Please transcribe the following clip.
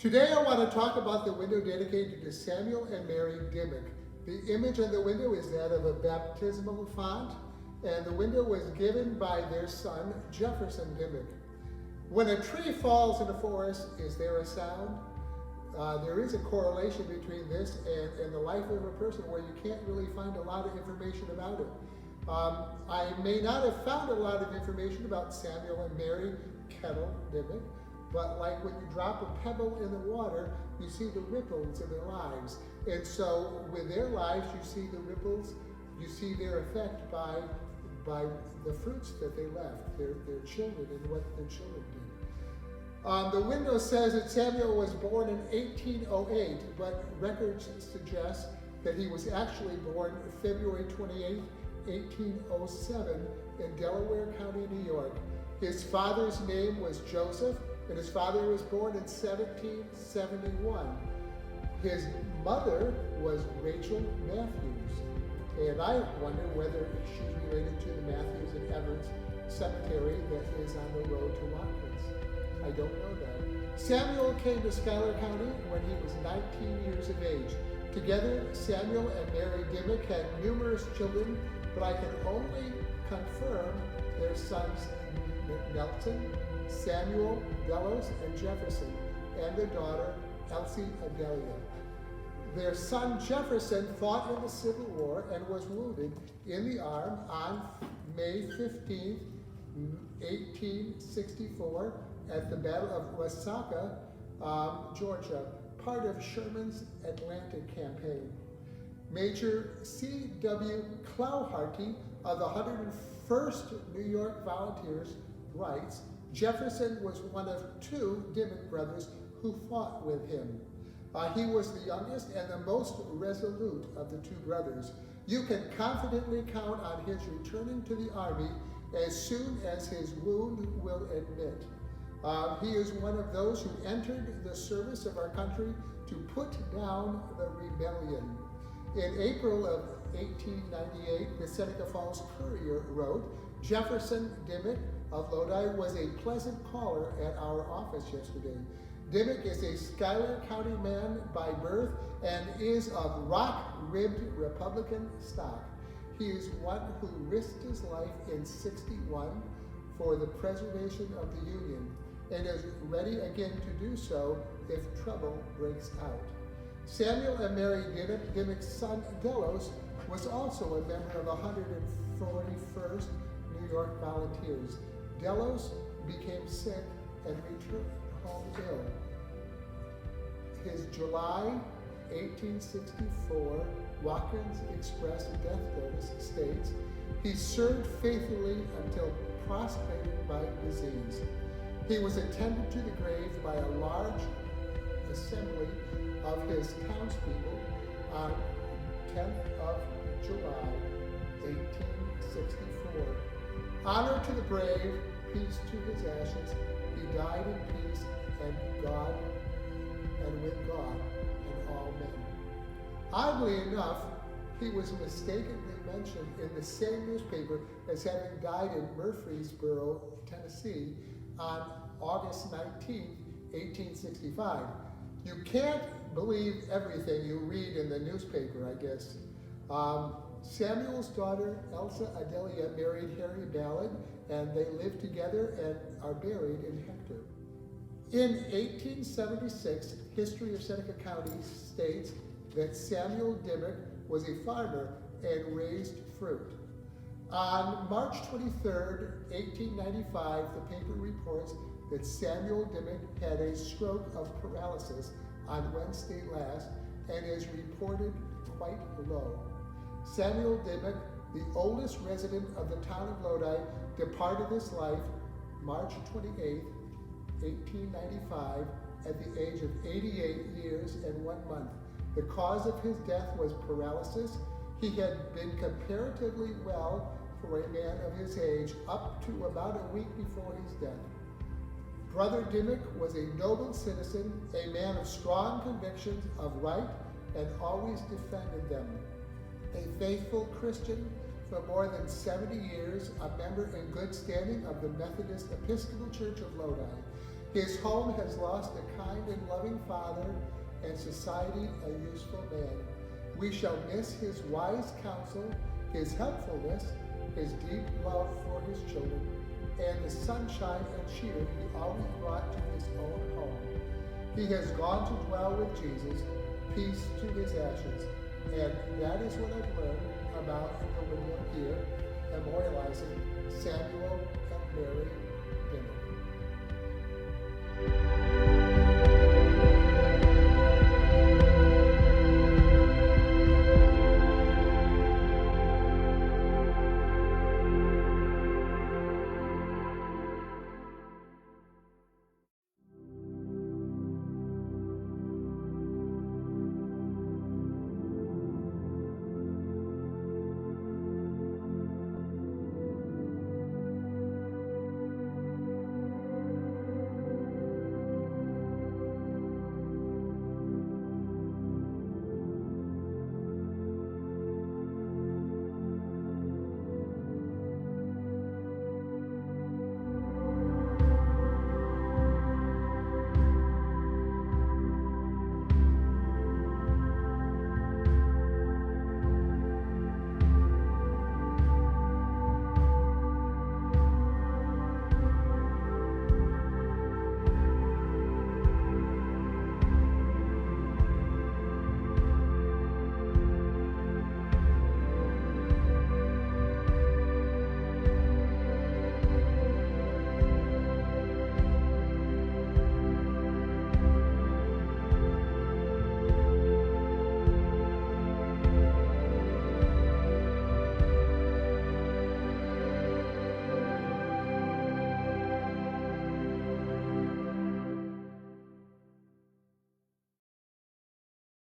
Today I want to talk about the window dedicated to Samuel and Mary Dimick. The image on the window is that of a baptismal font, and the window was given by their son, Jefferson Dimick. When a tree falls in a forest, is there a sound? There is a correlation between this and the life of a person where you can't really find a lot of information about it. I may not have found a lot of information about Samuel and Mary Dimick, but like when you drop a pebble in the water, you see the ripples in their lives. And so with their lives, you see the ripples, you see their effect by the fruits that they left, their children and what their children did. The window says that Samuel was born in 1808, but records suggest that he was actually born February 28, 1807 in Delaware County, New York. His father's name was Joseph, and his father was born in 1771. His mother was Rachel Matthews, and I wonder whether she's related to the Matthews and Everett cemetery that is on the road to Watkins. I don't know that. Samuel came to Schuyler County when he was 19 years of age. Together, Samuel and Mary Dimick had numerous children, but I can only confirm their sons Nelson, Samuel, Delos, and Jefferson, and their daughter Elsie Adelia. Their son Jefferson fought in the Civil War and was wounded in the arm on May 15, 1864 at the Battle of Resaca, Georgia, part of Sherman's Atlantic campaign. Major C.W. Clowharty of the 101st New York Volunteers writes, Jefferson was one of two Dimick brothers who fought with him. He was the youngest and the most resolute of the two brothers. You can confidently count on his returning to the army as soon as his wound will admit. He is one of those who entered the service of our country to put down the rebellion. In April of 1898, the Seneca Falls Courier wrote, Jefferson Dimick of Lodi was a pleasant caller at our office yesterday. Dimick is a Schuyler County man by birth and is of rock-ribbed Republican stock. He is one who risked his life in '61 for the preservation of the Union and is ready again to do so if trouble breaks out. Samuel and Mary Dimick's son Delos was also a member of the 141st New York Volunteers. Delos became sick and returned home ill. His July 1864 Watkins Express death notice states, he served faithfully until prostrated by disease. He was attended to the grave by a large assembly of his townspeople on 10th of July, 1864. Honor to the brave, peace to his ashes. He died in peace and with God and all men. Oddly enough, he was mistakenly mentioned in the same newspaper as having died in Murfreesboro, Tennessee on August 19, 1865. You can't believe everything you read in the newspaper, I guess. Samuel's daughter, Elsa Adelia, married Harry Ballard, and they lived together and are buried in Hector. In 1876, History of Seneca County states that Samuel Dimick was a farmer and raised fruit. On March 23, 1895, the paper reports that Samuel Dimick had a stroke of paralysis on Wednesday last and is reported quite low. Samuel Dimick, the oldest resident of the town of Lodi, departed this life March 28, 1895, at the age of 88 years and 1 month. The cause of his death was paralysis. He had been comparatively well for a man of his age up to about a week before his death. Brother Dimick was a noble citizen, a man of strong convictions of right, and always defended them. A faithful Christian for more than 70 years, a member in good standing of the Methodist Episcopal Church of Lodi. His home has lost a kind and loving father, and society a useful man. We shall miss his wise counsel, his helpfulness, his deep love for his children, and the sunshine and cheer he always brought to his own home. He has gone to dwell with Jesus, peace to his ashes. And that is what I've learned about the window here, memorializing Samuel and Mary Dimick.